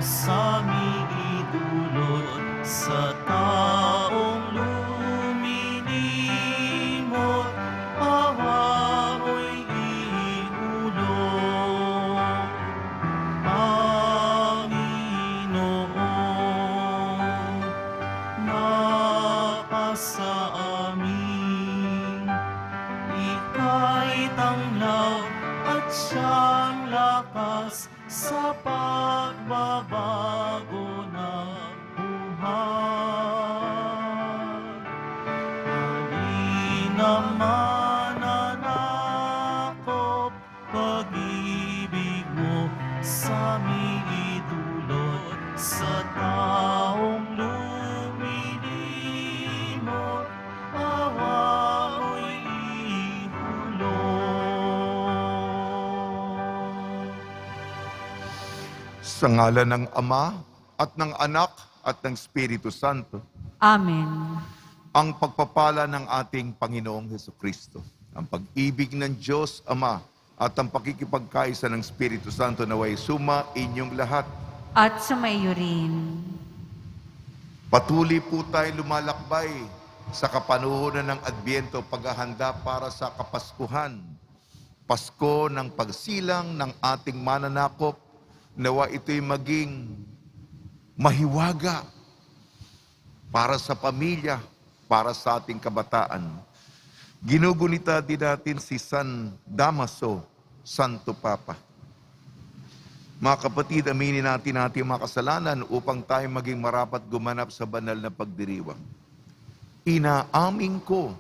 sa idulot sa taong lumilimot, awa mo'y iulog. Panginoon, makasa amin, ika'y tanglaw at siyang lakas sa pagbabago ng buhay. Halina mananakop, pag-ibig mo sa idulot sa taong lumilimot, awa mo'y ihulog. Sa ngalan ng Ama, at ng Anak, at ng Espiritu Santo, Amen. ang pagpapala ng ating Panginoong Hesukristo, ang pag-ibig ng Diyos Ama, at ang pakikipagkaisa ng Espiritu Santo naway suma inyong lahat. At sumaiyo rin. Patuloy po tayo lumalakbay sa kapanuhunan ng Adbyento, paghahanda para sa Kapaskuhan, Pasko ng pagsilang ng ating mananakop. Nawa ito'y maging mahiwaga para sa pamilya, para sa ating kabataan. Ginugunita din natin si San Damaso, Santo Papa. Mga kapatid, aminin natin ating mga kasalanan upang tayo maging marapat gumanap sa banal na pagdiriwang. Inaamin ko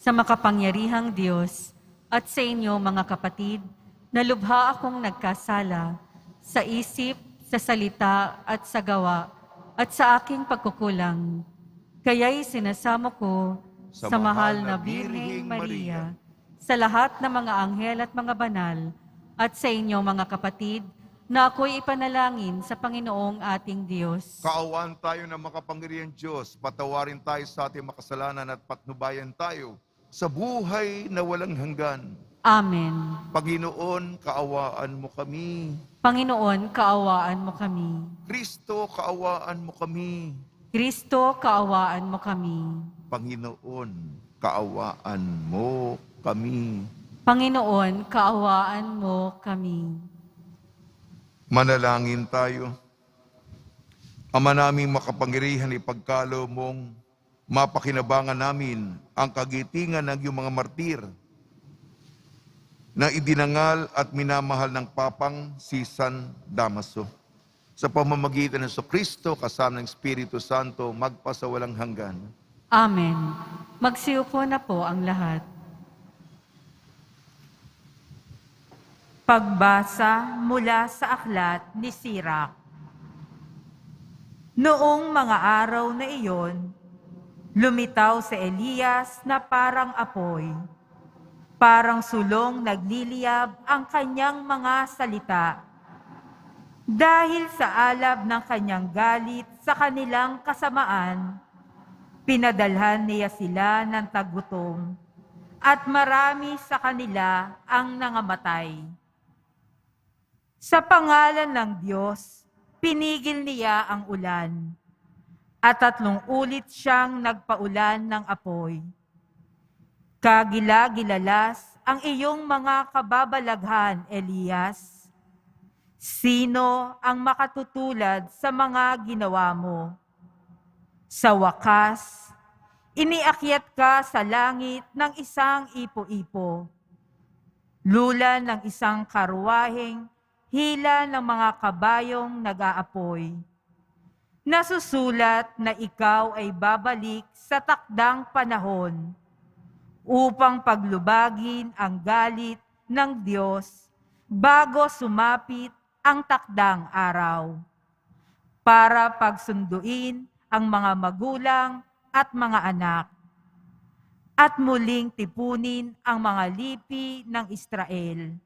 Sa makapangyarihang Diyos at sa inyo mga kapatid, na lubha akong nagkasala sa isip, sa salita at sa gawa at sa aking pagkukulang. Kaya'y sinasamo ko sa mahal na Birheng Maria, sa lahat ng mga anghel at mga banal, at sa inyo mga kapatid, na ako'y ipanalangin sa Panginoong ating Diyos. kaawaan tayo ng makapangyarihang Diyos, patawarin tayo sa ating makasalanan at patnubayan tayo sa buhay na walang hanggan. Amen. Panginoon, kaawaan mo kami. Panginoon, kaawaan mo kami. Kristo, kaawaan mo kami. Kristo, kaawaan mo kami. Panginoon, kaawaan mo kami. Panginoon, kaawaan mo kami. Manalangin tayo. Ama naming makapangyarihan, ipagkalo mong mapakinabangan namin ang kagitingan ng iyong mga martir na idinangal at minamahal ng Papang si San Damaso. Sa pamamagitan ng Kristo kasama ng Espiritu Santo, magpasawalang hanggan. Amen. Magsiupo na po ang lahat. Pagbasa mula sa aklat ni Sirak. Noong mga araw na iyon, lumitaw si Elias na parang apoy. Parang sulong nagliliyab ang kanyang mga salita. Dahil sa alab ng kanyang galit sa kanilang kasamaan, pinadalhan niya sila ng tagutom, at marami sa kanila ang nangamatay. Sa pangalan ng Diyos, pinigil niya ang ulan, at 3 ulit siyang nagpaulan ng apoy. Kagila-gilalas ang iyong mga kababalaghan, Elias. Sino ang makatutulad sa mga ginawa mo? Sa wakas, iniakyat ka sa langit ng isang ipo-ipo. Lula ng isang karwaheng, hila ng mga kabayong nag-aapoy. Nasusulat na ikaw ay babalik sa takdang panahon upang paglubagin ang galit ng Diyos bago sumapit ang takdang araw, para pagsunduin ang mga magulang at mga anak, at muling tipunin ang mga lipi ng Israel.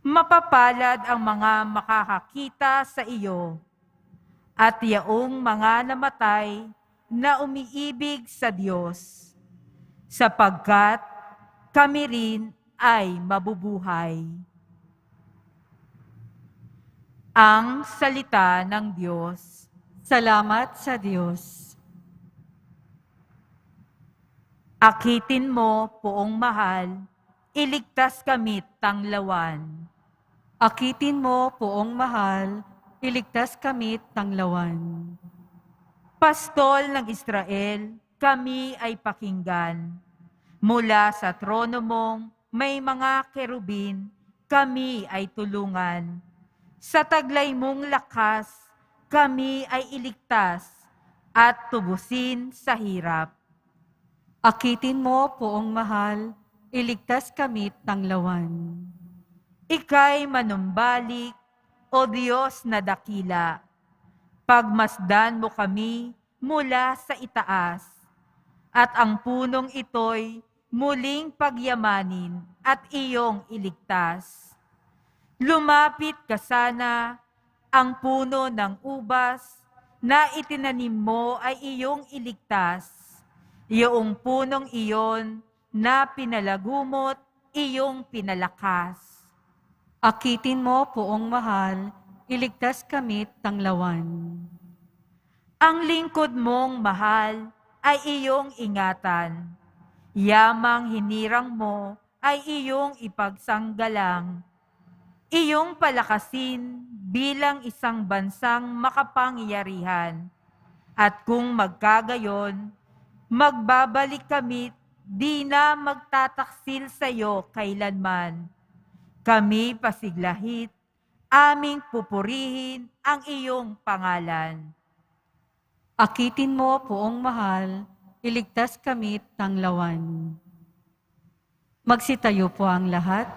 Mapapalad ang mga makakakita sa iyo, at yaong mga namatay na umiibig sa Diyos, sapagkat kami rin ay mabubuhay. Ang salita ng Diyos. Salamat sa Diyos. Akitin mo, Poong mahal, iligtas kamit tanglawan. Akitin mo, Poong mahal, iligtas kami tanglawan. Pastol ng Israel, kami ay pakinggan. Mula sa trono mong may mga kerubin, kami ay tulungan. Sa taglay mong lakas, kami ay iligtas at tubusin sa hirap. Akitin mo, Poong mahal, iligtas kami tanglawan. Ika'y manumbalik, O Diyos na dakila. Pagmasdan mo kami mula sa itaas, at ang punong ito'y muling pagyamanin at iyong iligtas. Lumapit ka sana, ang puno ng ubas na itinanim mo ay iyong iligtas. Iyong punong iyon na pinalagumot, iyong pinalakas. Akitin mo, Poong mahal, iligtas kami tanglawan. Ang lingkod mong mahal ay iyong ingatan. Yamang hinirang mo ay iyong ipagsanggalang. Iyong palakasin bilang isang bansang makapangyarihan. At kung magkagayon, magbabalik kami, di na magtataksil sa iyo kailanman. Kami pasiglahit, aming pupurihin ang iyong pangalan. Akitin mo, Poong mahal, iligtas kami tanglawan. Magsitayo po ang lahat.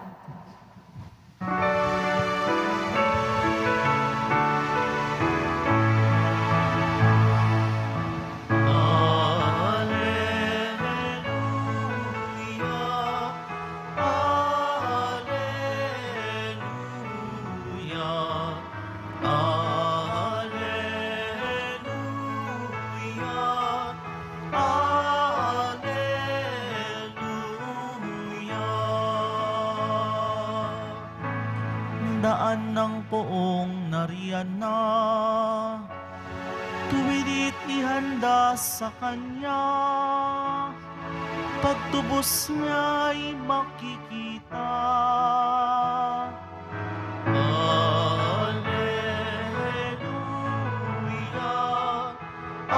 Daan ng poong nariyan na, tuwirit ihanda sa kanya, pagtubos niya'y makikita. Alleluia,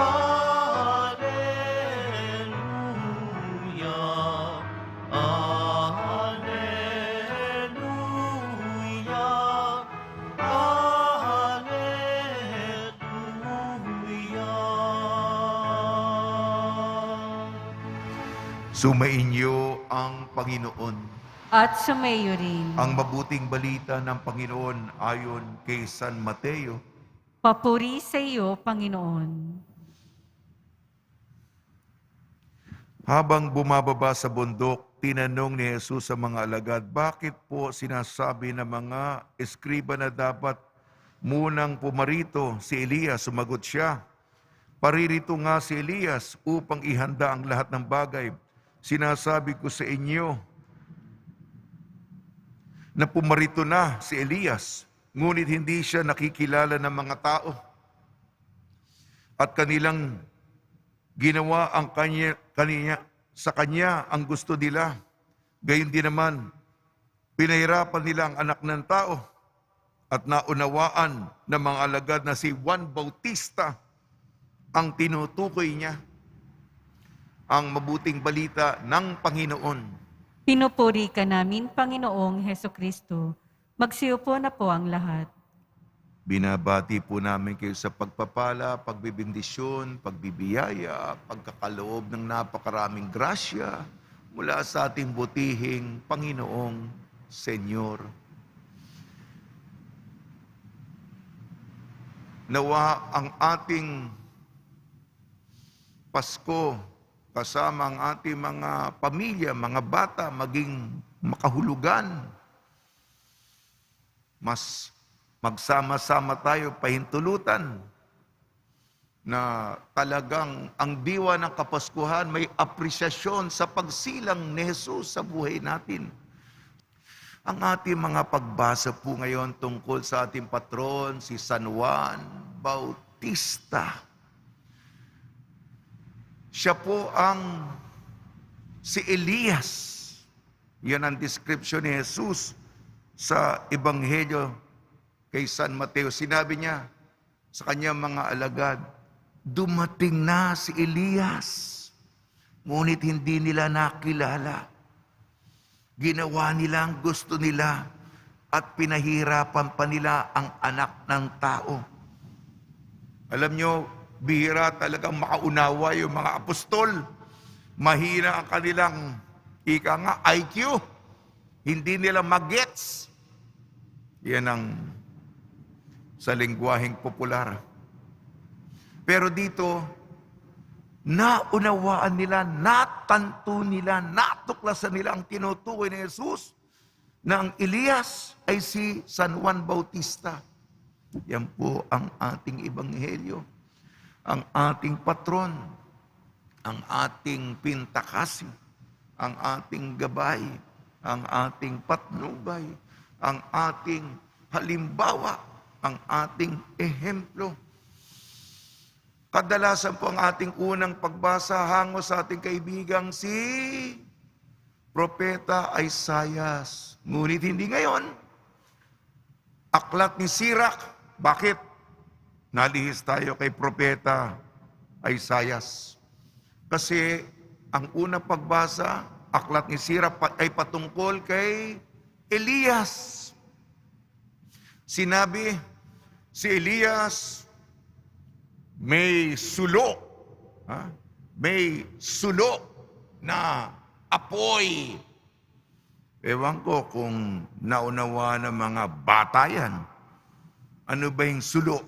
Alleluia, Sumainyo ang Panginoon. At sumayo rin. Ang mabuting balita ng Panginoon ayon kay San Mateo. Papuri sa iyo, Panginoon. Habang bumababa sa bundok, tinanong ni Jesus sa mga alagad, bakit po sinasabi ng mga eskriba na dapat munang pumarito si Elias? Sumagot siya, paririto nga si Elias upang ihanda ang lahat ng bagay. Sinasabi ko sa inyo na pumarito na si Elias, ngunit hindi siya nakikilala ng mga tao. At kanilang ginawa ang sa kanya ang gusto nila. Gayon din naman, pinahirapan nila ang anak ng tao at naunawaan ng mga alagad na si Juan Bautista ang tinutukoy niya. Ang mabuting balita ng Panginoon. Pinupuri ka namin, Panginoong Hesukristo. Magsiupo na po ang lahat. Binabati po namin kayo sa pagpapala, pagbibindisyon, pagbibiyaya, pagkakaloob ng napakaraming grasya mula sa ating butihing Panginoong Senyor. Nawa ang ating Pasko kasama ang ating mga pamilya, mga bata, maging makahulugan. Mas magsama-sama tayo pahintulutan na talagang ang diwa ng Kapaskuhan may apresyasyon sa pagsilang ni Jesus sa buhay natin. Ang ating mga pagbasa po ngayon tungkol sa ating patron, si San Juan Bautista. Siya po si Elias. Yan ang description ni Jesus sa Ebanghelyo kay San Mateo. Sinabi niya sa kanyang mga alagad, dumating na si Elias. Ngunit hindi nila nakilala. Ginawa nila ang gusto nila at pinahirapan pa nila ang anak ng tao. Alam nyo, bihira talagang makaunawa yung mga apostol. Mahina ang kanilang IQ. Hindi nila magets. Yan ang sa lengguwaheng popular. Pero dito, naunawaan nila, natanto nila, natuklasan nila ang tinutukoy ni Jesus na ang Elias ay si San Juan Bautista. Yan po ang ating ebanghelyo, ang ating patron, ang ating pintakasi, ang ating gabay, ang ating patnubay, ang ating halimbawa, ang ating ehemplo. Kadalasan po ang ating unang pagbasa hango sa ating kaibigang si Propeta Isaias. Ngunit hindi ngayon. Aklat ni Sirach. Bakit? Nalihis tayo kay Propeta Isaias. Kasi ang unang pagbasa, aklat ni Sirach ay patungkol kay Elias. Sinabi, si Elias may sulo. May sulo na apoy. Ewan ko kung naunawa ng mga bata yan. Ano ba yung sulo?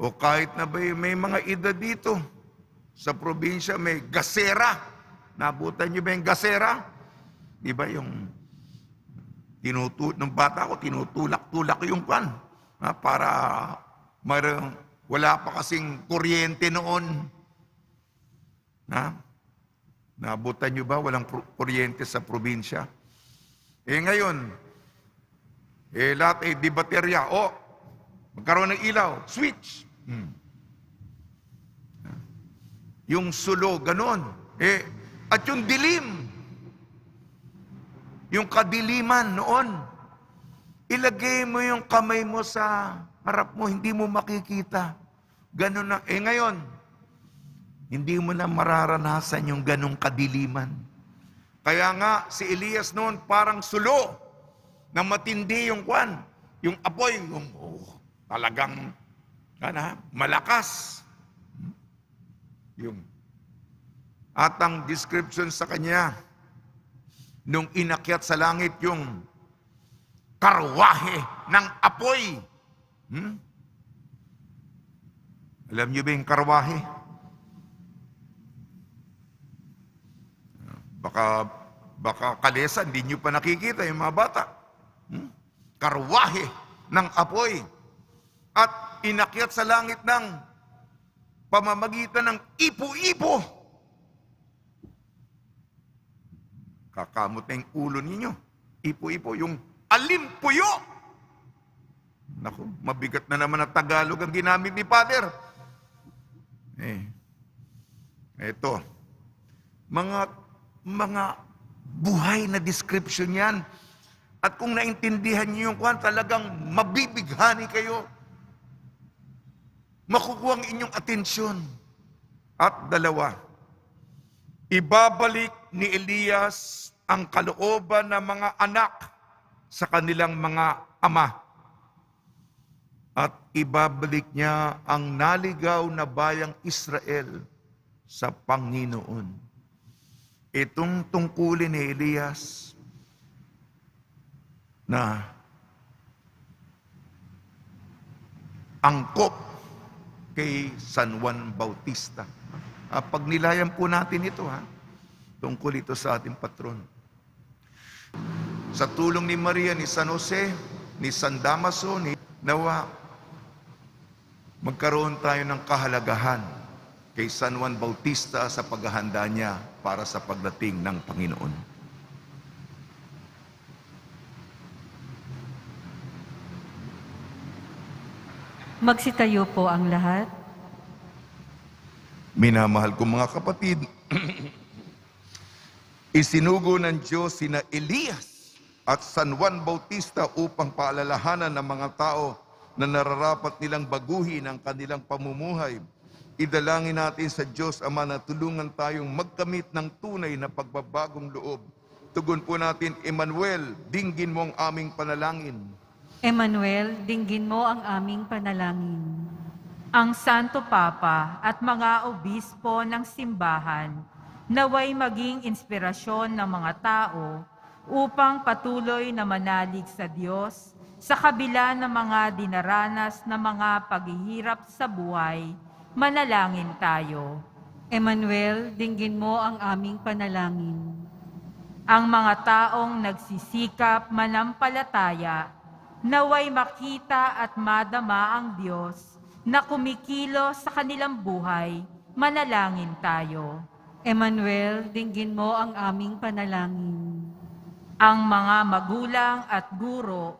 O kahit na ba may mga edad dito. Sa probinsya may gasera. Nabutan niyo ba yung gasera? Di ba yung ng bata ko, tinutulak-tulak yung pan. Para wala pa kasing kuryente noon. Nabutan nyo ba walang kuryente sa probinsya? Ngayon, lahat ay di baterya. Magkaroon ng ilaw. Switch. Yung sulo, ganon. At yung dilim. Yung kadiliman noon. Ilagay mo yung kamay mo sa harap mo, hindi mo makikita. Ganon na. Ngayon, hindi mo na mararanasan yung ganong kadiliman. Kaya nga, si Elias noon parang sulo na matindi yung kwan. Yung apoy, talagang malakas. At ang description sa kanya, nung inakyat sa langit yung karwahe ng apoy. Alam niyo ba yung karwahe? Baka kalesa, hindi niyo pa nakikita yung mga bata. Karwahe ng apoy. At inakyat sa langit ng pamamagitan ng ipo-ipo. Kakamot na yung ulo ninyo. Ipo-ipo, yung alimpuyo. Naku, mabigat na naman ang Tagalog ang ginamit ni Father. Ito. Mga buhay na description yan. At kung naintindihan niyo yung kwan, talagang mabibighani kayo. Makukuha ang inyong atensyon. At dalawa, ibabalik ni Elias ang kalooban ng mga anak sa kanilang mga ama. At ibabalik niya ang naligaw na bayang Israel sa Panginoon. Itong tungkulin ni Elias na angkop kay San Juan Bautista. Pag nilayan po natin ito, tungkol ito sa ating patron. Sa tulong ni Maria, ni San Jose, ni San Damaso, ni Nawa, magkaroon tayo ng kahalagahan kay San Juan Bautista sa paghahanda niya para sa pagdating ng Panginoon. Magsitayo po ang lahat. Minamahal kong mga kapatid, isinugo ng Diyos sina Elias at San Juan Bautista upang paalalahanan ng mga tao na nararapat nilang baguhin ang kanilang pamumuhay. Idalangin natin sa Diyos Ama na tulungan tayong magkamit ng tunay na pagbabagong loob. Tugon po natin, Emmanuel, dinggin mo ang aming panalangin. Emmanuel, dinggin mo ang aming panalangin. Ang Santo Papa at mga obispo ng simbahan naway maging inspirasyon ng mga tao upang patuloy na manalig sa Diyos sa kabila ng mga dinaranas na mga paghihirap sa buhay. Manalangin tayo. Emmanuel, dinggin mo ang aming panalangin. Ang mga taong nagsisikap manampalataya, naway makita at madama ang Diyos na kumikilo sa kanilang buhay. Manalangin tayo. Emmanuel, dinggin mo ang aming panalangin. Ang mga magulang at guro,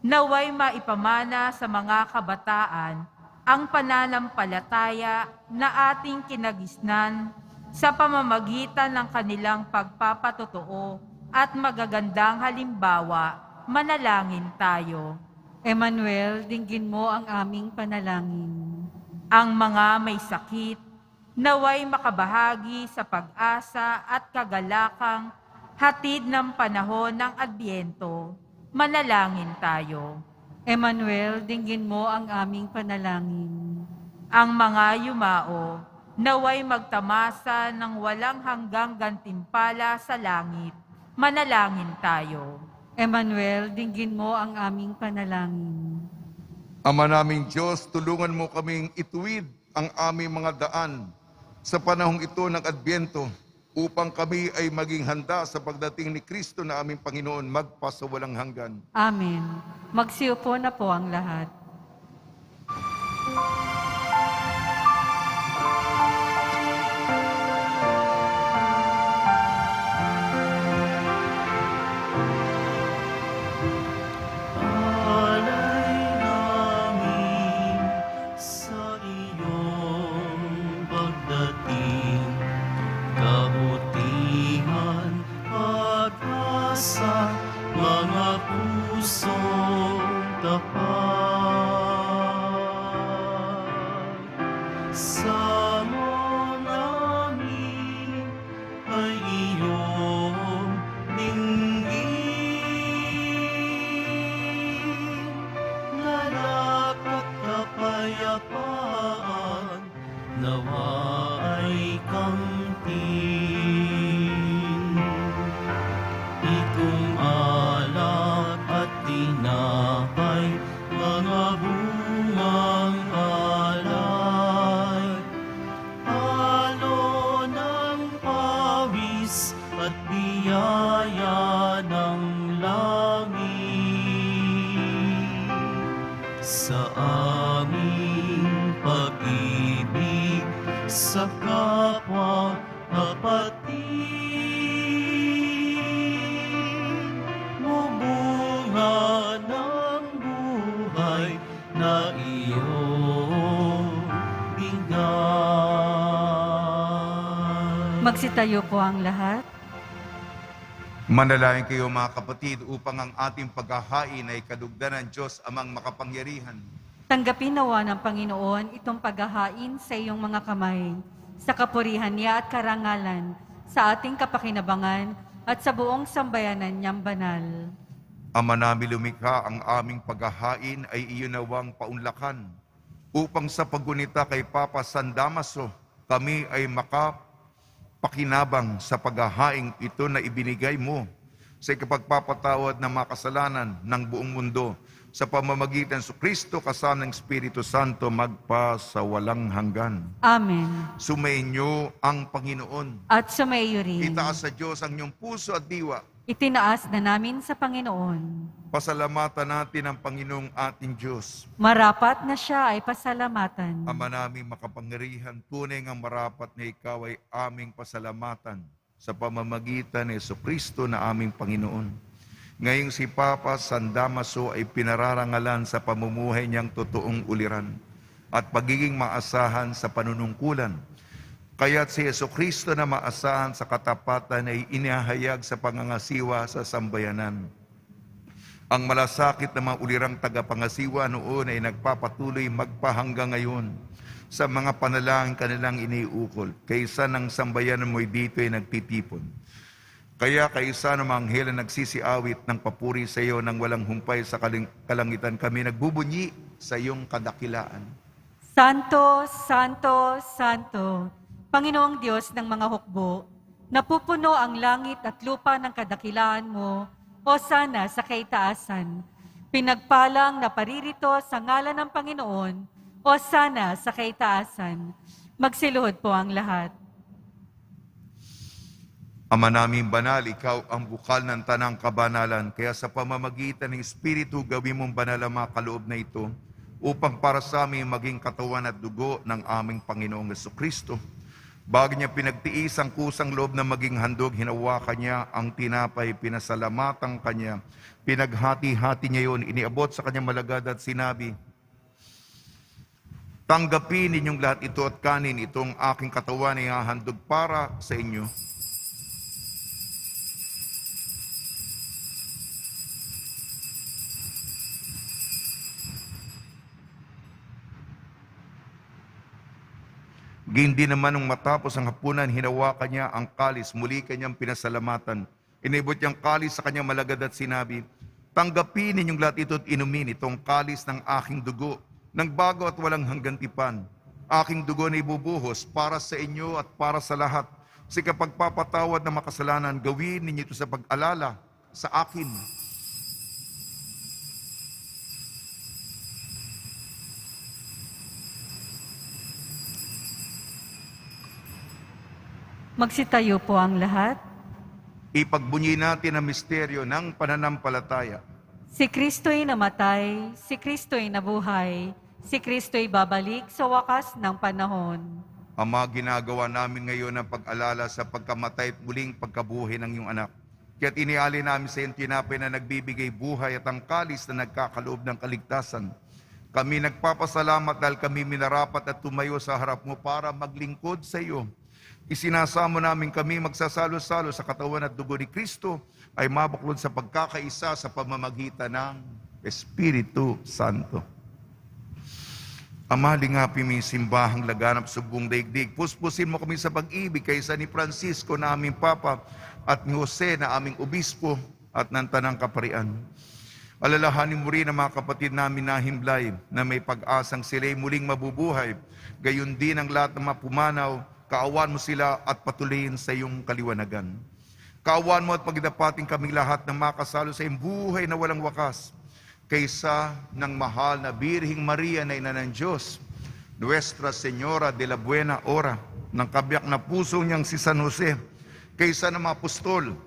naway maipamana sa mga kabataan ang pananampalataya na ating kinagisnan sa pamamagitan ng kanilang pagpapatotoo at magagandang halimbawa. Manalangin tayo. Emmanuel, dinggin mo ang aming panalangin. Ang mga may sakit, naway makabahagi sa pag-asa at kagalakang hatid ng panahon ng Adbyento. Manalangin tayo. Emmanuel, dinggin mo ang aming panalangin. Ang mga yumao, naway magtamasa ng walang hanggang gantimpala sa langit. Manalangin tayo. Emmanuel, dinggin mo ang aming panalangin. Ama naming Diyos, tulungan mo kaming ituwid ang aming mga daan sa panahong ito ng Adbyento upang kami ay maging handa sa pagdating ni Kristo na aming Panginoon magpasawalang hanggan. Amen. Magsiupo na po ang lahat. Alay namin sa iyong pagdating, kabutihan at asa, mga pusong tapat. Sama namin ay iyong dinggin, lalat at kapayapaan, nawa ay kamtin. Itong alak at tinapay, mga bungang alay, halo ng pawis at biyaya ng langit. Sa aming pag-ibig sa kapwa kapatid, mubunga ng buhay na iyong bigay. Magsitayo po ang lahat. Manalangin kayo mga kapatid upang ang ating paghahain ay kadugdan ng Diyos amang makapangyarihan. Tanggapin nawa ng Panginoon itong paghahain sa iyong mga kamay, sa kapurihan niya at karangalan, sa ating kapakinabangan at sa buong sambayanan niyang banal. Ama namin lumikha, ang aming paghahain ay iyon nawang paunlakan upang sa paggunita kay Papa San Damaso, kami ay makapakinabang sa paghahaing ito na ibinigay mo sa ikapagpapatawad ng mga kasalanan ng buong mundo sa pamamagitan sa Kristo kasama ng Espiritu Santo magpasawalang hanggan. Amen. Sumainyo ang Panginoon. At sumaiyo rin. Itaas sa Diyos ang inyong puso at diwa. Itinaas na namin sa Panginoon. Pasalamatan natin ang Panginoong ating Diyos. Marapat na siya ay pasalamatan. Ama naming makapangyarihan, tunay ngang marapat na ikaw ay aming pasalamatan sa pamamagitan ni Jesucristo na aming Panginoon. Ngayong si Papa San Damaso ay pinararangalan sa pamumuhay niyang totoong uliran at pagiging maasahan sa panunungkulan. Kaya't si Jesucristo na maasahan sa katapatan ay inihahayag sa pangangasiwa sa sambayanan. Ang malasakit na mga ulirang tagapangasiwa noon ay nagpapatuloy magpahanggang ngayon sa mga panalangin kanilang iniukol. Kaysa ng sambayanan mo'y dito ay nagtitipon. Kaya kaysa ng mga anghel na nagsisiawit ng papuri sa iyo nang walang humpay sa kalangitan, kami nagbubunyi sa iyong kadakilaan. Santo, Santo, Santo, Panginoong Diyos ng mga hukbo, napupuno ang langit at lupa ng kadakilaan mo, o sana sa kaitaasan. Pinagpalang na paririto sa ngalan ng Panginoon, o sana sa kaitaasan. Magsiluhod po ang lahat. Ama naming banal, ikaw ang bukal ng tanang kabanalan, kaya sa pamamagitan ng Espiritu gawin mong banal ang mga kaloob na ito, upang para sa amin maging katawan at dugo ng aming Panginoong Jesucristo. Bago niya pinagtiis ang kusang loob na maging handog, hinawakan niya ang tinapay, pinasalamatan kanya, pinaghati-hati niya yun, iniabot sa kanyang malagad at sinabi, "Tanggapin ninyong lahat ito at kanin, itong aking katawan ay hahandog para sa inyo." Gindi naman nung matapos ang hapunan, hinawakan niya ang kalis, muli kanyang pinasalamatan. Inibot niyang kalis sa kanyang malagad at sinabi, "Tanggapin ninyong lahat ito at inumin, itong kalis ng aking dugo, ng bago at walang hanggang tipan. Aking dugo na ibubuhos para sa inyo at para sa lahat. Sa kapagpapatawad ng makasalanan, gawin ninyo ito sa pag-alala sa akin." Magsitayo po ang lahat. Ipagbunyi natin ang misteryo ng pananampalataya. Si Kristo'y namatay, si Kristo'y nabuhay, si Kristo'y babalik sa wakas ng panahon. Ama, ginagawa namin ngayon ang pag-alala sa pagkamatay at muling pagkabuhay ng iyong anak. Kaya't iniali namin sa iyong tinapay na nagbibigay buhay at ang kalis na nagkakaloob ng kaligtasan. Kami nagpapasalamat dahil kami minarapat at tumayo sa harap mo para maglingkod sa iyo. Isinasamo namin kami magsasalo-salo sa katawan at dugo ni Kristo ay mabuklod sa pagkakaisa sa pamamagitan ng Espiritu Santo. Ama, lingapin mo yung simbahang laganap sa buong daigdig. Puspusin mo kami sa pag-ibig kaysa ni Francisco na aming Papa at ni Jose na aming Obispo at ng Tanang Kaparian. Alalahanin mo rin ang mga kapatid namin na himlay na may pag-asang sila'y muling mabubuhay. Gayon din ang lahat ng mga pumanaw. Kaawan mo sila at patuloyin sa iyong kaliwanagan. Kaawan mo at pagdapating kaming lahat na makasalo sa iyong buhay na walang wakas. Kaysa ng mahal na Birhing Maria na ina ng Diyos, Nuestra Señora de la Buena Hora, ng kabiyak na puso niyang si San Jose, kaysa ng mga apostol,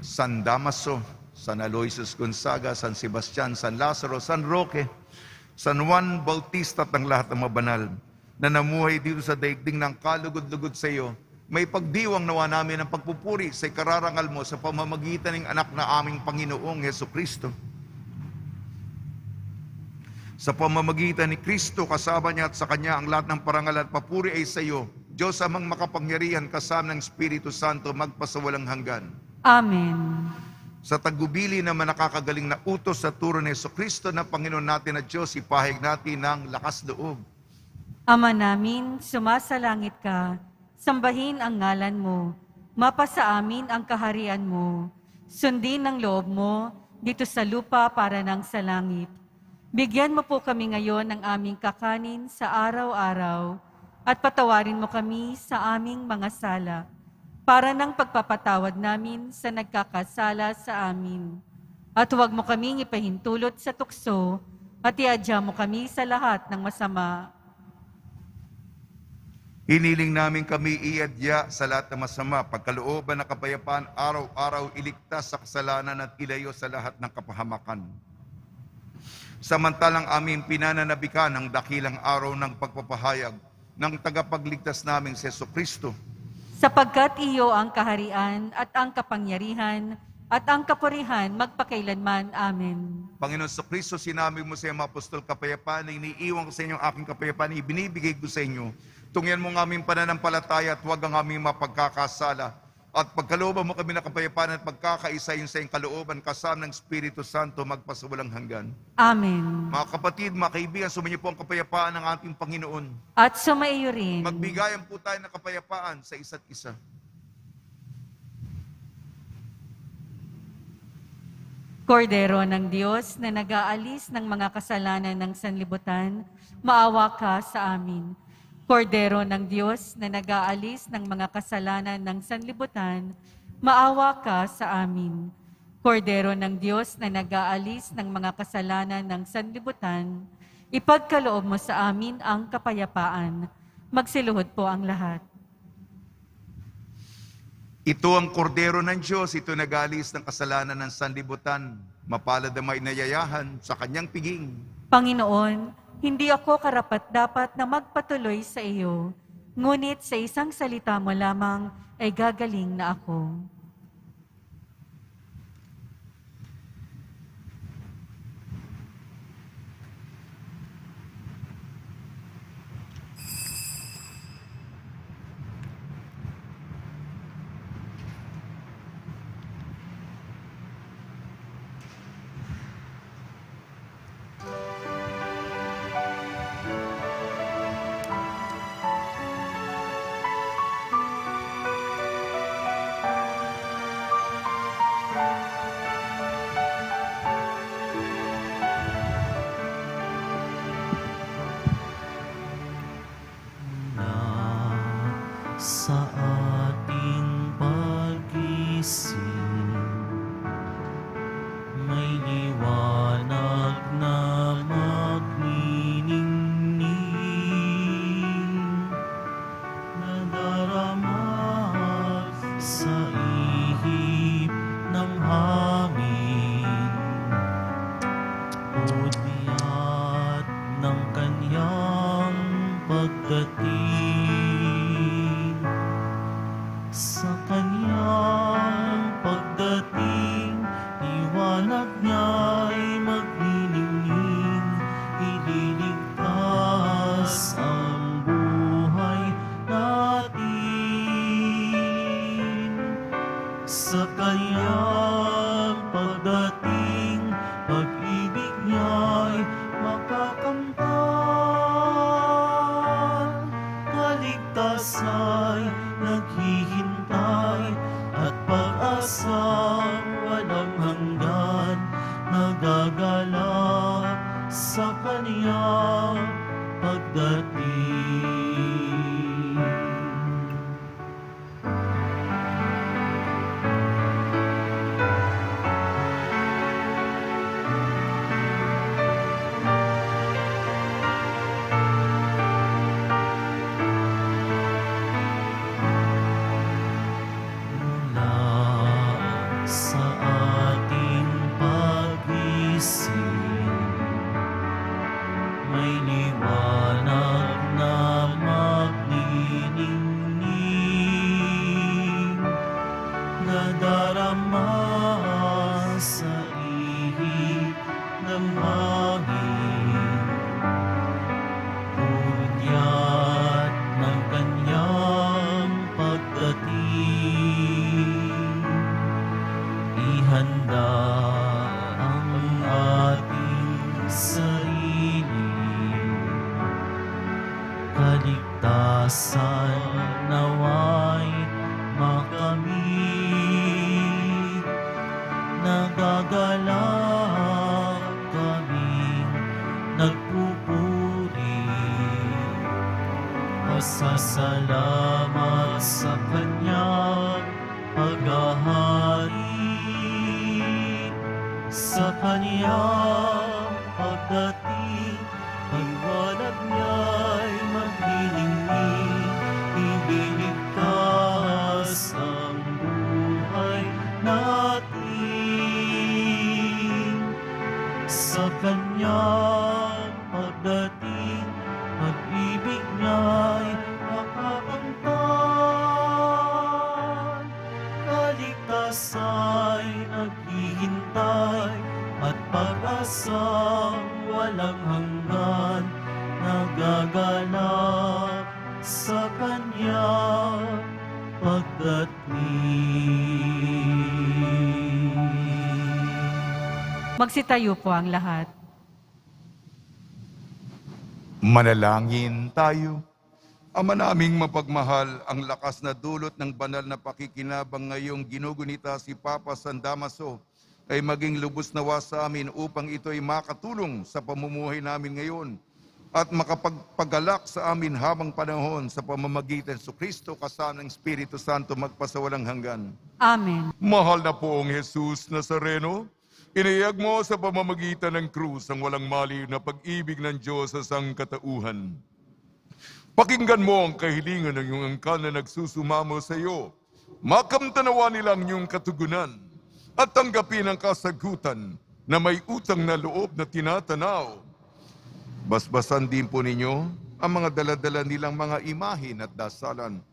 San Damaso, San Aloysius Gonzaga, San Sebastian, San Lazaro, San Roque, San Juan Bautista at ang lahat ng mga banal na namuhay dito sa daigdig ng kalugod-lugod sa iyo, may pagdiwang nawa namin ang pagpupuri sa ikararangal mo sa pamamagitan ng anak na aming Panginoong Jesucristo. Sa pamamagitan ni Kristo, kasama niya at sa Kanya ang lahat ng parangal at papuri ay sa iyo, Diyos amang makapangyarihan kasama ng Espiritu Santo magpasawalang hanggan. Amen. Sa tagubili naman nakakagaling na utos sa turo ni Jesucristo na Panginoon natin at Diyos, ipahayag natin ng lakas loob. Ama namin, sumasalangit ka, sambahin ang ngalan mo, mapasa amin ang kaharian mo, sundin ang loob mo dito sa lupa para ng sa langit. Bigyan mo po kami ngayon ng aming kakanin sa araw-araw at patawarin mo kami sa aming mga sala para ng pagpapatawad namin sa nagkakasala sa amin. At huwag mo kaming ipahintulot sa tukso at iadya mo kami sa lahat ng masama. Hiniling namin kami iadya sa lahat ng masama, pagkalooban ng kapayapaan, araw-araw iligtas sa kasalanan at ilayo sa lahat ng kapahamakan. Samantalang aming pinananabikan ang dakilang araw ng pagpapahayag ng tagapagligtas naming si Jesucristo. Sapagkat iyo ang kaharian at ang kapangyarihan at ang kapurihan magpakailanman. Amen. Panginoon sa Kristo, sinabi mo sa mga apostol, kapayapaan, iniiwan ko sa inyo ang aking kapayapaan, ibinibigay ko sa inyo. Tungyan mo ng aming pananampalataya at huwag ang aming mapagkakasala. At pagkalooban mo kami ng kapayapaan at pagkakaisa yun sa iyong kalooban, kasama ng Espiritu Santo, magpasawalang hanggan. Amen. Mga kapatid, mga kaibigan, sumainyo po ang kapayapaan ng ating Panginoon. At sumaiyo rin. Magbigayan po tayo ng kapayapaan sa isa't isa. Kordero ng Diyos na nag-aalis ng mga kasalanan ng sanlibutan, maawa ka sa amin. Kordero ng Diyos na nag-aalis ng mga kasalanan ng sanlibutan, maawa ka sa amin. Kordero ng Diyos na nag-aalis ng mga kasalanan ng sanlibutan, ipagkaloob mo sa amin ang kapayapaan. Magsiluhod po ang lahat. Ito ang kordero ng Diyos, ito nag-aalis ng kasalanan ng sanlibutan. Mapalad ang may nayayahan sa kanyang piging. Panginoon, hindi ako karapat-dapat na magpatuloy sa iyo, ngunit sa isang salita mo lamang ay gagaling na ako. Sa ating pag-isip, may liwanag na magniningning, nadarama sa ihip ng hangin, udyat ng kanyang pagdating. Sa kanyang pagdating, liwanag niya'y magniningning, ililigtas ang buhay natin. Sa kanyang pagdating, pag-ibig niya'y makakamtan. Kaligtasan naghihintay at pag-asang walang hanggan, nagagalak sa kaniyang pagdating. Sa ating pag-isip, may liwanag na magniningning, nadarama sa ihip ng hangin, udyat ng kanyang pagdating. Ihanda ang ating sarili, kaligtasan nawa'y makamit, nagagalak kaming nagpupuri, pasasalamat sa kanyang paghahari. Sa kaniyang pagdating, liwanag niya'y magniningning, ililigtas ang buhay natin. Sa kanyang pagdating, pag-ibig niya'y makakamtan. nagbabantay at pag-asang walang hanggan nagaganap sa Kanya pagdating. Magsitayo po ang lahat. Manalangin tayo. Ama naming mapagmahal, ang lakas na dulot ng banal na pakikinabang ngayong ginugunita si Papa San Damaso ay maging lubos nawa sa amin upang ito'y makatulong sa pamumuhay namin ngayon at makapagpagalak sa amin habang panahon sa pamamagitan sa Kristo kasama ng Espiritu Santo magpasawalang hanggan. Amen. Mahal na poong Jesus Nazareno, inayag mo sa pamamagitan ng krus ang walang maliw na pag-ibig ng Diyos sa sangkatauhan. Pakinggan mo ang kahilingan ng iyong angkan na nagsusumamo sa iyo. Makamtanawa nilang iyong katugunan at tanggapin ang kasagutan na may utang na loob na tinatanaw. Basbasan din po ninyo ang mga daladala nilang mga imahin at dasalan.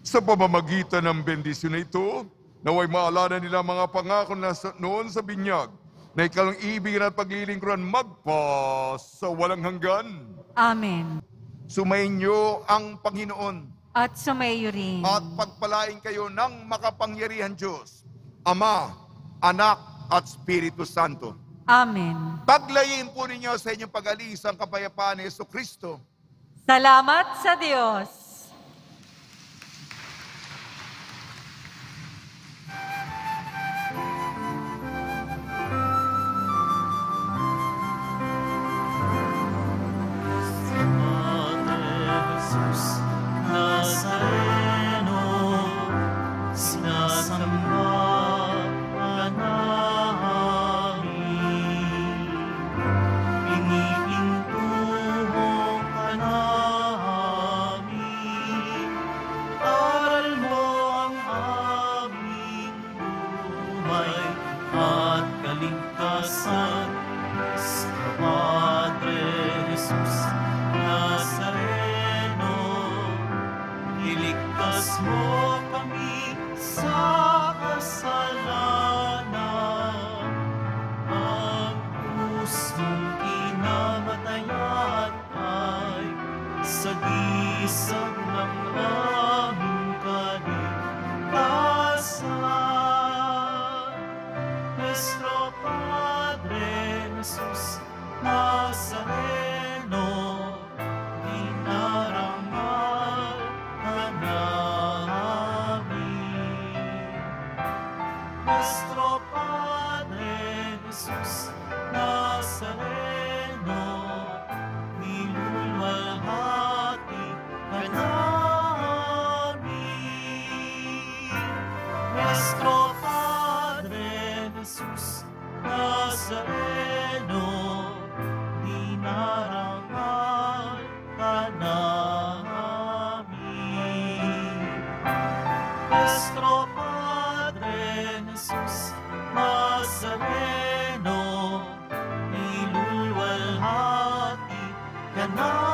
Sa pamamagitan ng bendisyon na ito, naway maalala nila mga pangako na noon sa binyag na ikaw ang ibigin at paglilingkuran magpas sa walang hanggan. Amen. Sumainyo ang Panginoon At sumayo rin. at pagpalain kayo ng makapangyarihan Diyos, Ama, Anak at Espiritu Santo. Amen. Paglayin po ninyo sa inyong pag-alis ang kapayapaan ni Jesucristo. Salamat sa Diyos. Padre Jesus Nazareno, sinasamba ka namin. Iniintuho ka namin. Aral mo ang aming buhay at kaligtasan. Sa Padre Jesus Nazareno, iligtas mo kami sa kasalanan. Ang pusong kinamatayan ay sagisag ng aming kaligtasan. Nuestro Padre Jesus Nazareno, dinarangal ka namin. Nuestro Padre Jesus Nazareno, nilulwalhati ka namin. Nuestro Padre Jesus Nazareno, dinarangal ka namin. Nuestro Padre Jesus Nazareno, nilulwalhati ka namin.